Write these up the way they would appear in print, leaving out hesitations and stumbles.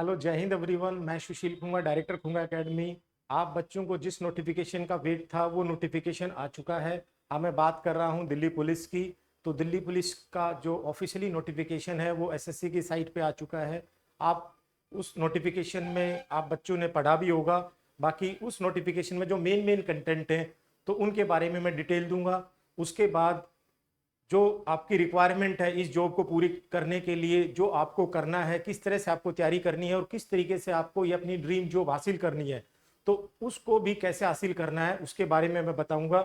Hello, जय Hind everyone. मैं सुशील Khunga, director Khunga academy. आप बच्चों को जिस नोटिफिकेशन का वेट था वो नोटिफिकेशन आ चुका है। अब मैं बात कर रहा हूं दिल्ली पुलिस की। तो दिल्ली पुलिस का जो ऑफिशियली नोटिफिकेशन है वो एसएससी की साइट पे आ चुका है। आप उस नोटिफिकेशन में आप बच्चों ने पढ़ा भी होगा। बाकी उस नोटिफिकेशन में जो मेन मेन कंटेंट हैं तो उनके बारे में मैं डिटेल दूंगा। उसके बाद जो आपकी रिक्वायरमेंट है इस जॉब को पूरी करने के लिए, जो आपको करना है, किस तरह से आपको तैयारी करनी है और किस तरीके से आपको ये अपनी ड्रीम जॉब हासिल करनी है, तो उसको भी कैसे हासिल करना है उसके बारे में मैं बताऊंगा।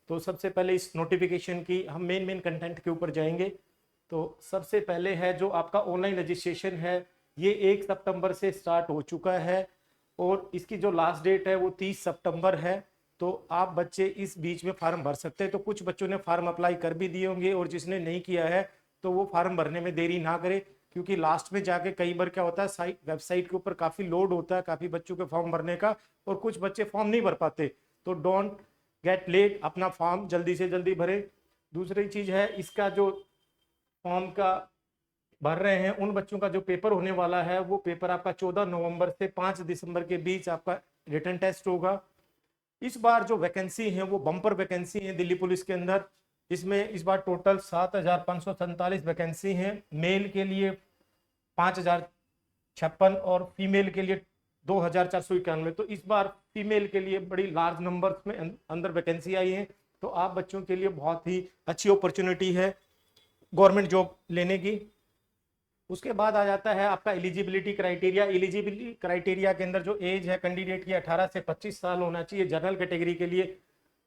तो सबसे पहले इस नोटिफिकेशन की हम मेन मेन कंटेंट के ऊपर जाएंगे। तो सबसे पहले है जो आपका ऑनलाइन रजिस्ट्रेशन है, ये 1 सितंबर से स्टार्ट हो चुका है और इसकी जो लास्ट डेट है वो 30 सितंबर है। तो आप बच्चे इस बीच में फार्म भर सकते हैं। तो कुछ बच्चों ने फार्म अप्लाई कर भी दिए होंगे और जिसने नहीं किया है तो वो फार्म भरने में देरी ना करे, क्योंकि लास्ट में जाके कई बार क्या होता है, साइट वेबसाइट के ऊपर काफ़ी लोड होता है काफ़ी बच्चों के फॉर्म भरने का और कुछ बच्चे फॉर्म नहीं भर पाते। तो डोंट गेट लेट, अपना फॉर्म जल्दी से जल्दी भरे। दूसरी चीज़ है, इसका जो फॉर्म का भर रहे हैं उन बच्चों का जो पेपर होने वाला है वो पेपर आपका 14 नवंबर से 5 दिसंबर के बीच आपका रिटन टेस्ट होगा। इस बार जो वैकेंसी है वो बम्पर वैकेंसी है दिल्ली पुलिस के अंदर। इसमें इस बार टोटल 7,547 वैकेंसी हैं। मेल के लिए 5,056 और फीमेल के लिए 2,491। तो इस बार फीमेल के लिए बड़ी लार्ज नंबर में अंदर वैकेंसी आई है। तो आप बच्चों के लिए बहुत ही अच्छी अपॉर्चुनिटी है गवर्नमेंट जॉब लेने की। उसके बाद आ जाता है आपका एलिजिबिलिटी क्राइटेरिया। एलिजिबिलिटी क्राइटेरिया के अंदर जो एज है कैंडिडेट की 18 से 25 साल होना चाहिए जनरल कैटेगरी के लिए।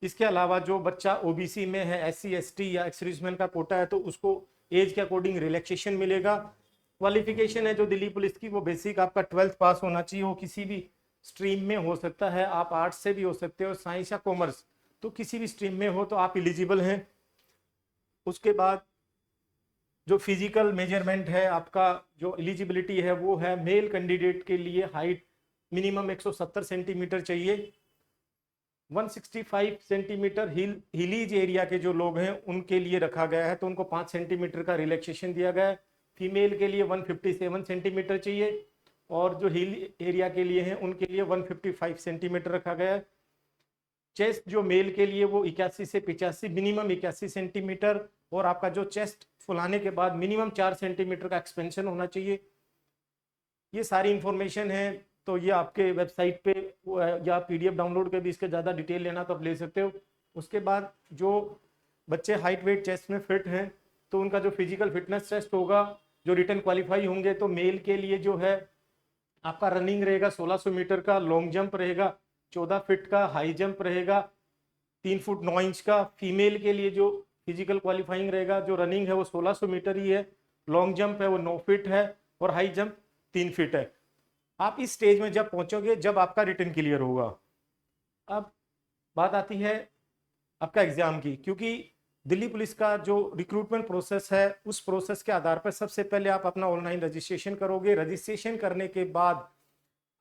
इसके अलावा जो बच्चा ओबीसी में है, एससी एसटी या एक्स-सर्विसमैन का कोटा है तो उसको एज के अकॉर्डिंग रिलैक्सेशन मिलेगा। क्वालिफिकेशन है जो दिल्ली पुलिस की वो बेसिक आपका 12th पास होना चाहिए। वो किसी भी स्ट्रीम में हो सकता है, आप आर्ट्स से भी हो सकते हो, साइंस या कॉमर्स, तो किसी भी स्ट्रीम में हो तो आप एलिजिबल हैं। उसके बाद जो फिजिकल मेजरमेंट है आपका, जो एलिजिबिलिटी है वो है मेल कैंडिडेट के लिए हाइट मिनिमम 170 सेंटीमीटर चाहिए। 165 सेंटीमीटर हिलीज एरिया के जो लोग हैं उनके लिए रखा गया है तो उनको 5 सेंटीमीटर का रिलैक्सेशन दिया गया है। फीमेल के लिए 157 सेंटीमीटर चाहिए और जो हिल एरिया के लिए हैं उनके लिए 155 सेंटीमीटर रखा गया है। चेस्ट जो मेल के लिए वो 81 से 85, मिनिमम 81 सेंटीमीटर, और आपका जो चेस्ट फुलाने के बाद मिनिमम 4 सेंटीमीटर का एक्सपेंशन होना चाहिए। ये सारी इंफॉर्मेशन है तो ये आपके वेबसाइट पे या पीडीएफ डाउनलोड के भी इसके ज़्यादा डिटेल लेना तो आप ले सकते हो। उसके बाद जो बच्चे हाइट वेट चेस्ट में फिट हैं तो उनका जो फिजिकल फिटनेस टेस्ट होगा, जो रिटर्न क्वालिफाई होंगे, तो मेल के लिए जो है आपका रनिंग रहेगा 1600 मीटर का, लॉन्ग जंप रहेगा 14 फीट का, हाई जंप रहेगा 3 फुट 9 इंच का। फीमेल के लिए जो फिजिकल क्वालिफाइंग रहेगा, जो रनिंग है वो 1600 मीटर ही है, लॉन्ग जंप है वो 9 फीट है और हाई जंप 3 फीट है। आप इस स्टेज में जब पहुंचोगे जब आपका रिटन क्लियर होगा। अब बात आती है आपका एग्जाम की, क्योंकि दिल्ली पुलिस का जो रिक्रूटमेंट प्रोसेस है उस प्रोसेस के आधार पर सबसे पहले आप अपना ऑनलाइन रजिस्ट्रेशन करोगे। रजिस्ट्रेशन करने के बाद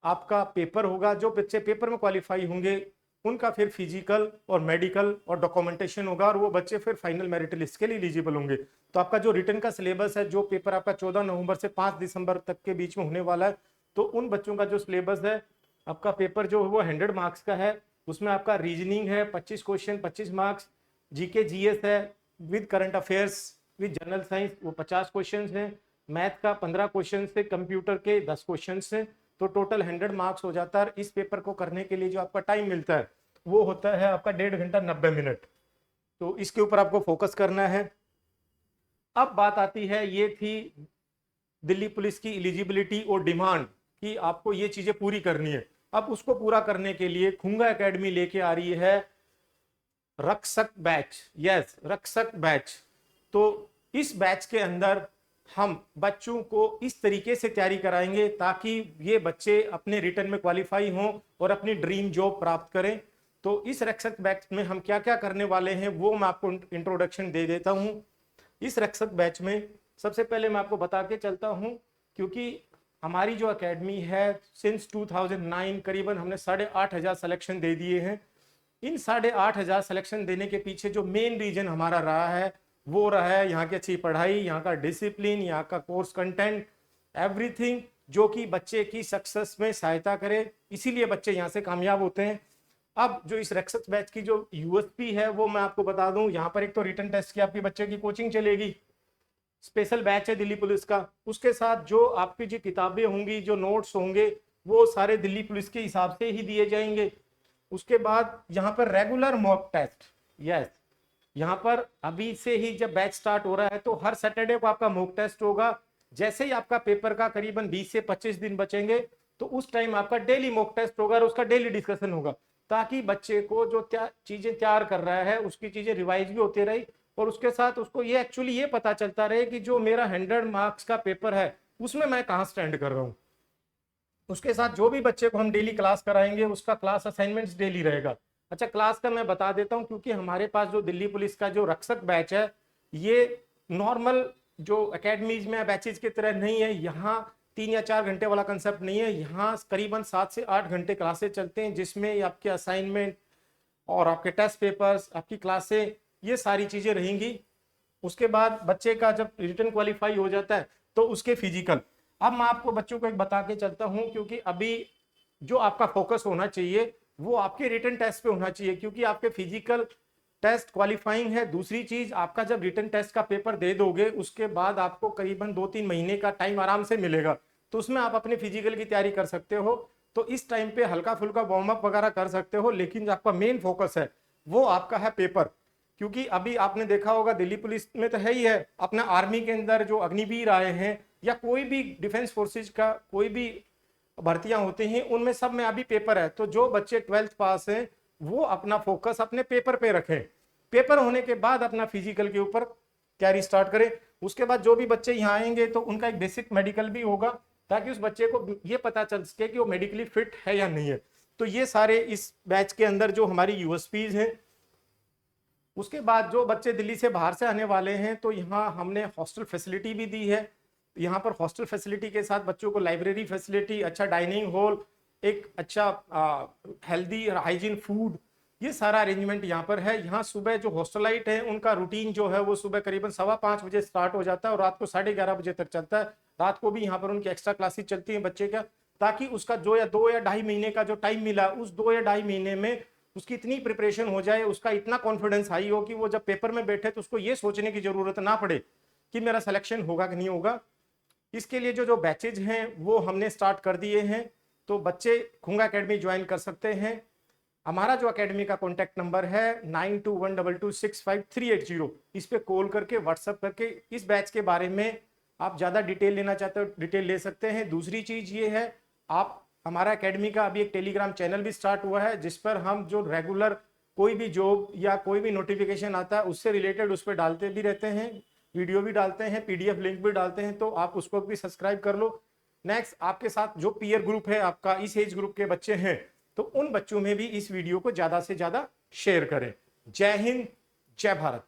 आपका पेपर होगा। जो बच्चे पेपर में क्वालिफाई होंगे उनका फिर फिजिकल और मेडिकल और डॉक्यूमेंटेशन होगा और वो बच्चे फिर फाइनल मेरिट लिस्ट के लिए एलिजिबल होंगे। तो आपका जो रिटन का सिलेबस है, जो पेपर आपका 14 नवंबर से 5 दिसंबर तक के बीच में होने वाला है, तो उन बच्चों का जो सिलेबस है, आपका पेपर जो है वो 100 मार्क्स का है। उसमें आपका रीजनिंग है 25 क्वेश्चन 25 मार्क्स, जीके जीएस है with current affairs with general science वो 50 क्वेश्चन है, मैथ का 15 क्वेश्चन है, कंप्यूटर के 10 क्वेश्चन है। तो टोटल 100 मार्क्स हो जाता है। इस पेपर को करने के लिए जो आपका टाइम मिलता है वो होता है आपका 1.5 घंटा 90 मिनट। तो इसके ऊपर आपको फोकस करना है। अब बात आती है, ये थी दिल्ली पुलिस की एलिजिबिलिटी और डिमांड कि आपको ये चीजें पूरी करनी है। अब उसको पूरा करने के लिए खुंगा एकेडमी लेके आ रही है रक्षक बैच। यस, रक्षक बैच। तो इस बैच के अंदर हम बच्चों को इस तरीके से तैयारी कराएंगे ताकि ये बच्चे अपने रिटर्न में क्वालिफाई हों और अपनी ड्रीम जॉब प्राप्त करें। तो इस रक्षक बैच में हम क्या क्या करने वाले हैं वो मैं आपको इंट्रोडक्शन दे देता हूं। इस रक्षक बैच में सबसे पहले मैं आपको बता के चलता हूं, क्योंकि हमारी जो एकेडमी है सिंस 2009 करीबन हमने 8,500 सिलेक्शन दे दिए हैं। इन 8,500 सिलेक्शन देने के पीछे जो मेन रीजन हमारा रहा है वो रहा है यहाँ की अच्छी पढ़ाई, यहाँ का डिसिप्लिन, यहाँ का कोर्स कंटेंट, एवरीथिंग जो कि बच्चे की सक्सेस में सहायता करे, इसीलिए बच्चे यहाँ से कामयाब होते हैं। अब जो इस रेक्सस बैच की जो यूएसपी है वो मैं आपको बता दूं, यहाँ पर एक तो रिटन टेस्ट की आपकी बच्चे की कोचिंग चलेगी, स्पेशल बैच है दिल्ली पुलिस का, उसके साथ जो आपकी जो किताबें होंगी, जो नोट्स होंगे, वो सारे दिल्ली पुलिस के हिसाब से ही दिए जाएंगे। उसके बाद यहाँ पर रेगुलर मॉक टेस्ट, यस, यहाँ पर अभी से ही जब बैच स्टार्ट हो रहा है तो हर सैटरडे को आपका मॉक टेस्ट होगा। जैसे ही आपका पेपर का करीबन 20 से 25 दिन बचेंगे तो उस टाइम आपका डेली मॉक टेस्ट होगा और उसका डेली डिस्कशन होगा, ताकि बच्चे को जो चीजें तैयार कर रहा है उसकी चीजें रिवाइज भी होती रही और उसके साथ उसको ये एक्चुअली ये पता चलता रहे कि जो मेरा 100 मार्क्स का पेपर है उसमें मैं कहाँ स्टैंड कर रहा हूँ। उसके साथ जो भी बच्चे को हम डेली क्लास कराएंगे उसका क्लास असाइनमेंट्स डेली रहेगा। अच्छा, क्लास का मैं बता देता हूँ, क्योंकि हमारे पास जो दिल्ली पुलिस का जो रक्षक बैच है ये नॉर्मल जो अकेडमीज में बैचेज की तरह नहीं है। यहाँ 3 या 4 घंटे वाला कंसेप्ट नहीं है, यहाँ करीबन 7 से 8 घंटे क्लासेज चलते हैं, जिसमें आपके असाइनमेंट और आपके टेस्ट पेपर्स, आपकी क्लासें, ये सारी चीजें रहेंगी। उसके बाद बच्चे का जब रिटन क्वालिफाई हो जाता है तो उसके फिजिकल, अब मैं आपको बच्चों को एक बता के चलता हूं, क्योंकि अभी जो आपका फोकस होना चाहिए वो आपके रिटन टेस्ट पे होना चाहिए, क्योंकि आपके फिजिकल टेस्ट क्वालिफाइंग है। दूसरी चीज, आपका जब रिटन टेस्ट का पेपर दे दोगे उसके बाद आपको करीबन 2-3 महीने का टाइम आराम से मिलेगा, तो उसमें आप अपने फिजिकल की तैयारी कर सकते हो। तो इस टाइम पे हल्का फुल्का वार्म अप वगैरह कर सकते हो, लेकिन आपका मेन फोकस है वो आपका है पेपर। क्योंकि अभी आपने देखा होगा दिल्ली पुलिस में तो है ही है, अपना आर्मी के अंदर जो अग्निवीर आए हैं या कोई भी डिफेंस फोर्सेज का कोई भी भर्तियां होती हैं उनमें सब में अभी पेपर है। तो जो बच्चे 12th पास हैं वो अपना फोकस अपने पेपर पे रखें, पेपर होने के बाद अपना फिजिकल के ऊपर तैयारी स्टार्ट करें। उसके बाद जो भी बच्चे यहाँ आएंगे तो उनका एक बेसिक मेडिकल भी होगा, ताकि उस बच्चे को ये पता चल सके कि वो मेडिकली फिट है या नहीं है। तो ये सारे इस बैच के अंदर जो हमारी यूएसपीज हैं। उसके बाद जो बच्चे दिल्ली से बाहर से आने वाले हैं तो यहाँ हमने हॉस्टल फैसिलिटी भी दी है। यहाँ पर हॉस्टल फैसिलिटी के साथ बच्चों को लाइब्रेरी फैसिलिटी, अच्छा डाइनिंग हॉल, एक अच्छा हेल्दी और हाइजीन फूड, ये सारा अरेंजमेंट यहाँ पर है। यहाँ सुबह जो हॉस्टलाइट है उनका रूटीन जो है वो सुबह करीबन 5:15 बजे स्टार्ट हो जाता है और रात को 11:30 बजे तक चलता है। रात को भी यहाँ पर उनकी एक्स्ट्रा क्लासेस चलती हैं बच्चे का, ताकि उसका जो या 2 या ढाई महीने का जो टाइम मिला उस 2 या ढाई महीने में उसकी इतनी प्रिपरेशन हो जाए, उसका इतना कॉन्फिडेंस हाई हो कि वो जब पेपर में बैठे तो उसको ये सोचने की जरूरत ना पड़े कि मेरा सिलेक्शन होगा कि नहीं होगा। इसके लिए जो बैचेज हैं वो हमने स्टार्ट कर दिए हैं, तो बच्चे खुंगा एकेडमी ज्वाइन कर सकते हैं। हमारा जो एकेडमी का कॉन्टैक्ट नंबर है 9212265380, इस पे कॉल करके व्हाट्सएप करके इस बैच के बारे में आप ज़्यादा डिटेल लेना चाहते हो डिटेल ले सकते हैं। दूसरी चीज़ ये है, आप हमारा एकेडमी का अभी एक टेलीग्राम चैनल भी स्टार्ट हुआ है, जिस पर हम जो रेगुलर कोई भी जॉब या कोई भी नोटिफिकेशन आता है उससे रिलेटेड उस पर डालते भी रहते हैं, वीडियो भी डालते हैं, पीडीएफ लिंक भी डालते हैं, तो आप उसको भी सब्सक्राइब कर लो। नेक्स्ट, आपके साथ जो पीयर ग्रुप है आपका, इस एज ग्रुप के बच्चे हैं, तो उन बच्चों में भी इस वीडियो को ज़्यादा से ज़्यादा शेयर करें। जय हिंद, जय भारत।